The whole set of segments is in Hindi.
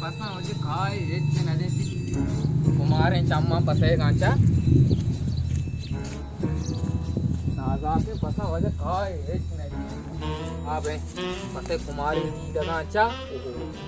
पसा म्हणजे काय हेच नदे कुमार चाम्मा पसे गांचा नाजा के पसा वजे काय हेच नदे आबे पसे कुमारी दगांचा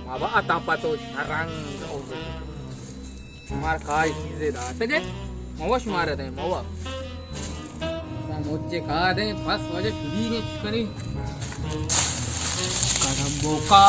माबा आता पातो रंग मार काय चीजे दा सगे मवश मारे दे मवा मोचे का दे फस वजे छुरी ने करी करबोका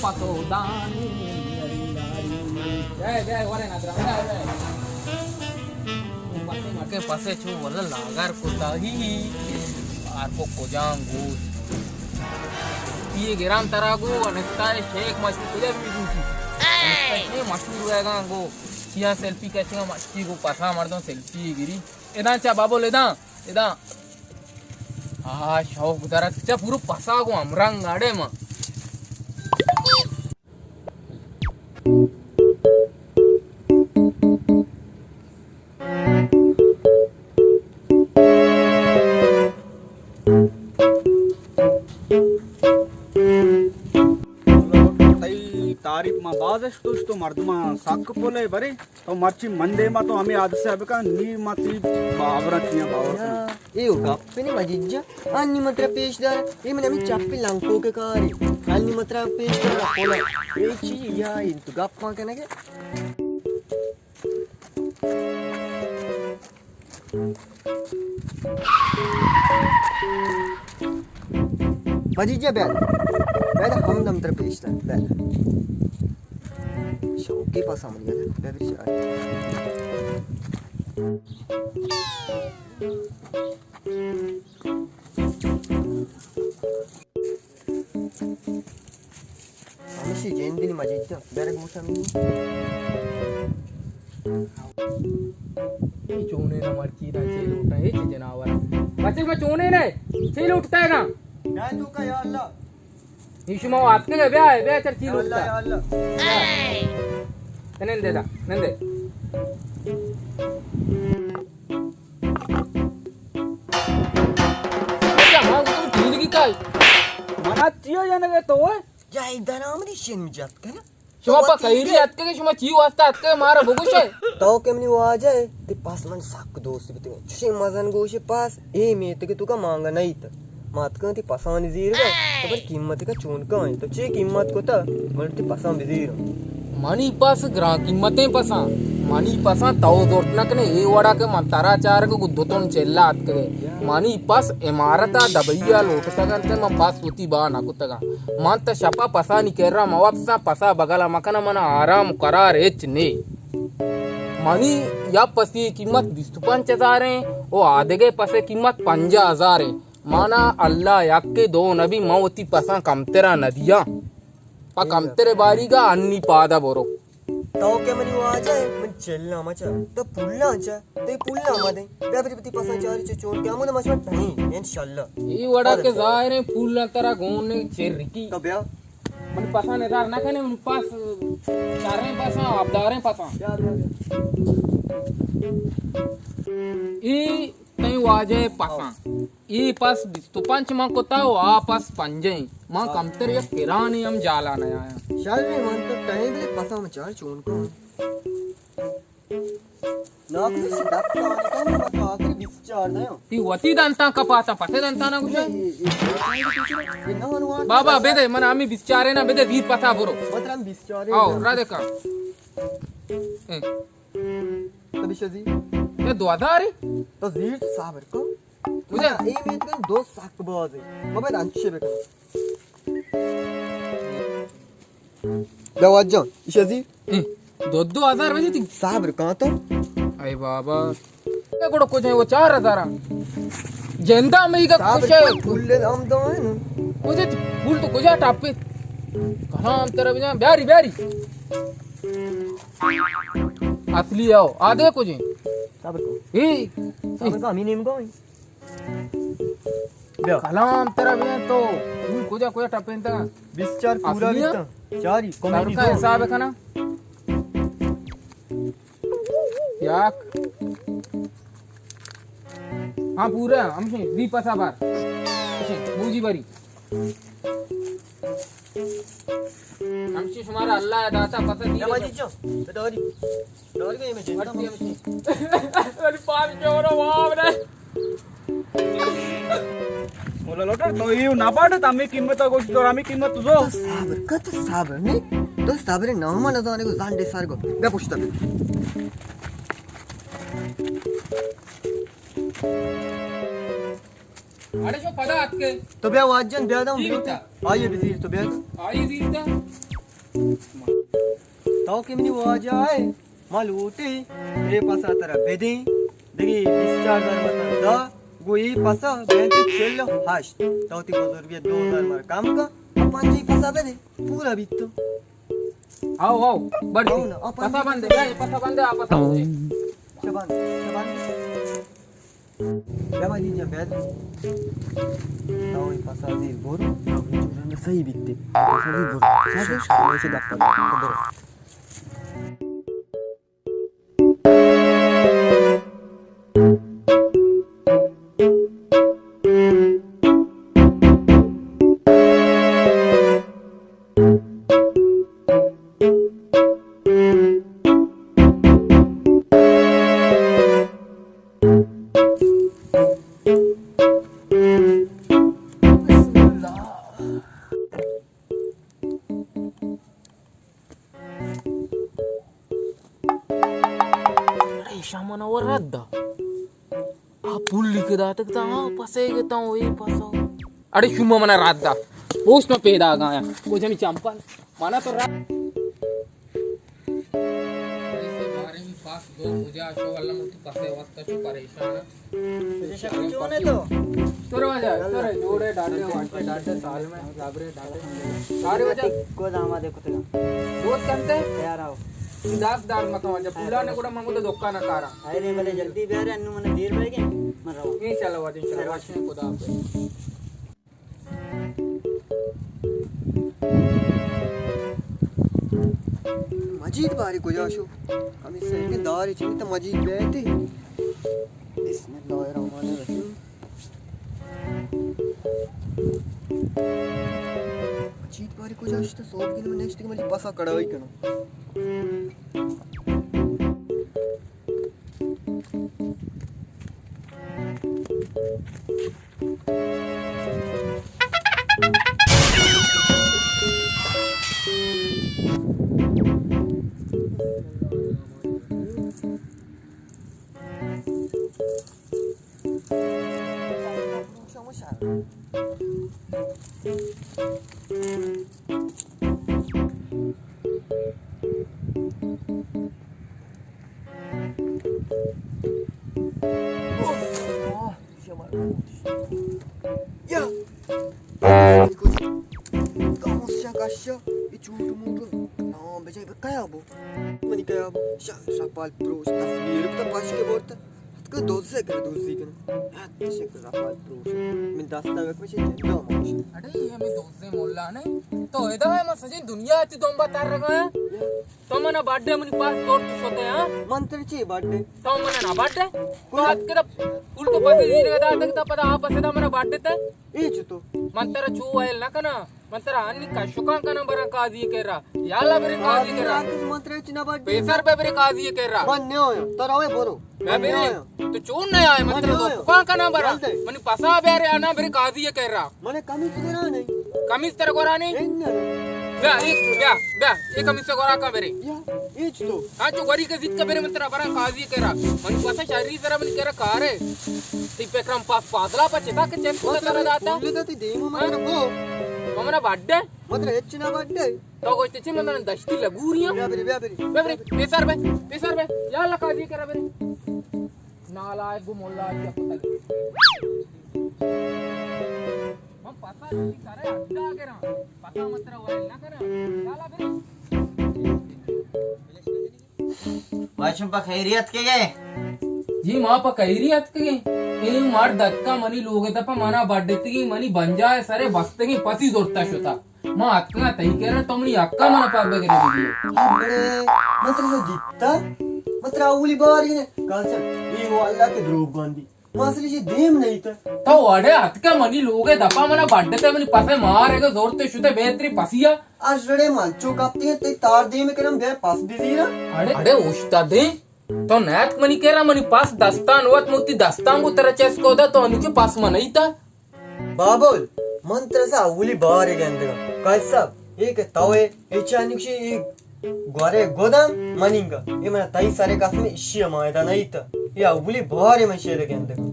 पातो दानी जय वरे ना जय पसे मके पसे छु वला लागार कुताही आर को जांगू ये गिराम तरागो अनस्ताय शेख मस्ती तुझे भी दूची ये मशहूर है गांगो किया सेल्फी कैसे मस्ती को पसा मार दो सेल्फी गिरी एदा चा बाबो लेदा एदा शौक दरा चा पूरा पसा को अमरंग गाड़े में तारीफ मा बाजस तो मर्दमा साक पोले बरे तो मर्ची मंदे मा तो हमें आज से अब का नी मती बावरतिया बावर ए ओ गप्पे मजिज्जा अन्नी मत्र पेशदार ए मन अमी चप्पी लंको के कारी अन्नी मत्र पेशदार पोला ए ची या इंतु गप्पा कनगे मजिज्जा बैल हम दम तर पेशदार बैल शौकी पास हम लिया बेबी शायद हमेशा जेंदिनी मजिज्जा बेरे मुसामी ये चोने ना मरची ना चेल उठा है चे जनावर बच्चे में चोने ने चेल उठता है ना या तू का या अल्लाह निशुमा आत के बे चल चेल उठता या अल्लाह नंदे नंदे क्या मां तू जिंदगी का मना चियो जाने तो या इधर आमरी शेन में जात का ना शुमा कैरी आत के शुमा ची वास्ता आत के मारा बगुश है तो केमनी वो आ जाए ते पास मन साक दोस्त भी ते छे मजन गोशे पास ए में ते तू का मांगा नहीं त मात का ती पसान जीर का तो पर कीमत का चोन का है तो चे कीमत को ता मन ती पसान जीर मनी पास ग्रा कीमतें पसा मनी पसा ताऊ दोटनक ने ए वड़ा के मंतारा चार को गुद्धतों चेल्ला आत के मनी पास इमारता दबैया लोटता करते म पास होती बा ना कुतगा मंत शपा पसा निकेरा मवापसा पसा बगला मकना मना आराम करार एच ने मनी या पसी कीमत 25,000 है ओ आधे पसे कीमत 50,000 है माना अल्लाह याके दो नबी मवती पसा कमतेरा नदिया पा कमतेरे बारीगा अन्नी पादा बोरो तो केमनी वो आ जाए मन चलना मचा तो पुल्ला चा ते पुल्ला मदे बेबरी पसान चारी चे चोन के अमन मचवा नहीं इंशाल्लाह ई वड़ा के जायरे फूल तरा गोने चेरिकी तो ब्या मन पसा ने दार ना कने मन पास चारे पसा आपदारे पसा ई तई वाजे पसा ई पास तो पंच मां को ता वा पास पंजे मां कमतर या किराने हम जाला न आया शाल में मन तो कहीं भी पसा में चार चोन को ना कुछ डक का मत आकर विचार दयो ई वती दंता कपाता पसे दंता ना कुछ ये ना वन बाबा बेदे मन आमी विचारे ना बेदे वीर पता बोरो मतलब हम विचार आओ रा देखा तभी शजी ये द्वादारी तो जीर साबर को मुझे ए में तो दो साक बाज है मबे अंशे बेकन दवाजो शजी 2,000 बजे थी साबर कहां तो अरे बाबा ये कोड़ो कुछ है वो 4,000 जेंदा में का कुछ है फूल हम दो है ना कुछ फूल तो कुछ टापे कहां हम तेरा बिना ब्यारी ब्यारी असली आओ आधे कुछ साबर को ए साबर का मिनिमम को कलाम तेरा बिना तो तू कुछ टापे ता 20 पूरा लिखता चारी कॉमेडी का हिसाब है खाना याक हाँ पूरा हमसे दी पसा बार बूजी बरी आमची शुमार अल्लाह है दाता पता या नहीं माझी चो डोरी डोरी के में चिंता अरे पास जोरो बाप रे बोला लोटर तो ये ना पाडत आम्ही किंमत गोष्ट तर आम्ही किंमत तुझो साबर कत साबर ने तो साबरे नामा न जाने को जांडे सारगो बे पुछता बे अरे जो पदा हात के तो बे वाजन बे दाऊं ठीक था। आइए बिजीर तो बे आई दीदा ताऊ के मिनी वाजा है मालूटी ये पासा तेरा बेदी देखी 20,000 मत दा गोई पासा बेंती चेल्लो हाश ताऊ ती बजर बे 2,000 मार काम का अपन जी पासा बेदे पूरा बित्तो आओ आओ बढ़ आओ ना, अपन पता बंद है पता बंद है आप बताओ शबान शबान या माझी जे बेद ताऊ ये पासा जी बोर चुरन सही बित्ते पासा जी बोर सादे ऐसे गप्पा खबर शामनावर रद्दा आ पुल्ली के दात का पसे के ता ओई पसो अरे शुम मना रद्दा पोस्ट में पैदा गाया वो जमी चंपल माना तो रात ऐसे बारे में पास दो मुझे आशो वाला मुझे पसे वक्त तो परेशान तुझे शक क्यों ने तो दरवाजा तोरे जोड़े डाटे साल में लाबरे डाटे सारे वजह को दामा देखो तेरा दोस्त कंते तैयार आओ दागदार मत वजह पुलाने కూడా మనకు దొక్కా నా కారా अरे मले जल्दी बेरे अन्नु मने देर बैगे मन रहो ये चलो वादी चलो वाशने खुदा पे मजीद बारी को जाशो हम इससे के दारी चाहिए तो मजीद बैठे बिस्मिल्लाहिर्रहमानिर्रहीम मजीद बारी को जाशो तो सोब दिन में नेक्स्ट के मली पासा कड़ाई कनो Ya. Kamu siya ichuto mo to. No, bejay ba kaya bo? Mani kaya bo. Rapal pro tasvir ko ta pash ke borta. Hatka doze कर दोस्ती कर. हाथ से कर rapal pro. मैं 10 तक में से जिंदा हूं. अरे ये हमें दोस्त ने मोल्ला ने तो एदा है मैं सजिन दुनिया आती दोम बता रहा है तो मना बर्थडे मनी पास तोड़ तो सोते हैं मंत्र ची बर्थडे. तो मना ना बर्थडे को हाथ के फुल तो पति दी रे दादा तक पता आप पसे दा मना बर्थडे ते ए चुतो. मंतर चू आयल ना कना मंतर अन्नी का शुका कना बरा काजी कह रहा याला बरे काजी कह रहा मंत्र ची ना बर्थडे. पैसा रुपए बरे काजी कह रहा मन न्यो तो रवे बोरो. मैं बेरे तो चून नहीं आए मंत्र तो कौन का ना बरा मनी पसा बेरे आना बरे काजी कह रहा मने कमी सुना नहीं. कमीज तेरे गोरा नहीं बे एक कमीज से गोरा का बेरे या ए चुतो. हाँ जो गरी के जित का बेरे मंत्र बरा काजी कह रहा मनी पसा शरीर जरा मनी कह रहा कारे तिपे क्रम पास पादला पचेता के चेक को तेरा दाता लेदा ती देमो मने गो. हमारा बर्थडे मत्र ಹೆಚ್ಚಿನ बर्थडे. तो गोष्ट ची मंत्र दस्ती लगूरियां बेरे पेसर बे याला काजी कह रहा बेरे नालायक गु मोल्ला क्या पता हम पता नहीं करे अड्डा के ना पता मंत्र वाले ना करे याला बेरे वाशुपा खैरियत के गए जी माँ पा खैरियत के ए मार दत्का मनी लोगे तपा मना बर्थडे की मनी बन जाए सरे बस्ते की पसी जोड़ता शोता माँ अक्का तई कह रहा तुमनी अक्का मना पाबे करे दीजिए अरे मत्र से जीतता मत्र उली बारी ने काल से ये वो अल्लाह के द्रोह बांधी मासली जी देम नहीं था तो वडे अतके मनी लोगे दपा मना बड्डते मनी पसे मारेगा जोरते शुते बेहतरी पसिया आज रड़े मालचो कापते हैं ते तार दे में करम बे पास बिजी ना अरे अरे उस्तादे तो नैत मनी केरा मनी पास दस्तान वत मुती दस्तान को तरह चेस को दा तो अनुके पास मनाई था बाबुल मंत्र सा उली बारे गेंदगा कैसा एक तवे इचानिक्षी गोरे गोदाम मनिंगा ये मना तई सारे कास में इश्य मायदा नहीं था या उली बारे में शेर गेंदगा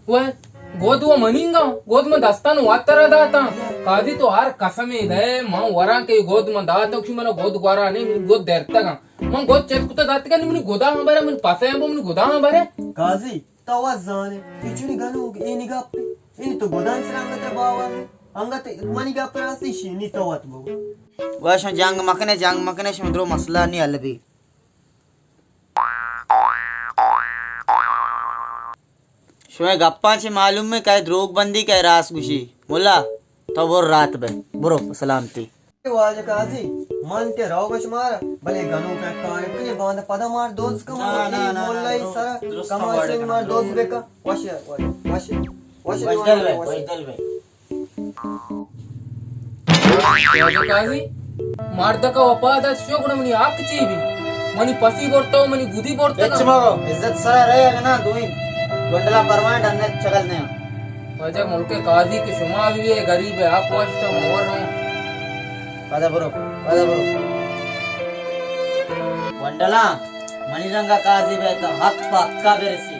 वह गोद वो मनिंगा गोद में दस्तान वातरा दाता कादी तो हार कसमे दे मां वरा के गोद में दाता कि मना गोद ग्वारा नहीं मिन गोद देरता गा मां गोद चेस कुता दात का नहीं मिन गोदा हमारे मिन पासे हम मिन गोदा हमारे काजी तवा जाने किचुनी गनु ए निगा ini तो गोदान से अंगत बावा अंगत मनी का प्रासी शिनी तो वत बो वाशो जंग मकने समुद्रो मसला नहीं हल भी शोए गप्पा से मालूम में काय द्रोग बंदी काय रास गुशी मुल्ला तो वो रात बे बुरो सलामती वाज काजी मन के राव मार भले गनु का कार के बांध पदा मार दोस्त का मोल्लाई सारा कमा से मार दोस्त बेका वश वजदल बे काजी मारदा का वपादा शोकड़ मनी आक चीबी मनी पसी बोरता मनी गुदी बोरता बेच मगो इज्जत सरा रहेगा ना दुई गोंडला परमानेंट अंदर चगल ने वजह मुल्के काजी के शुमा भी है गरीब है आप वास्ता मोर रहा पदा बुरो गोंडला मणिरंगा काजी बेता हक पक्का बेरसी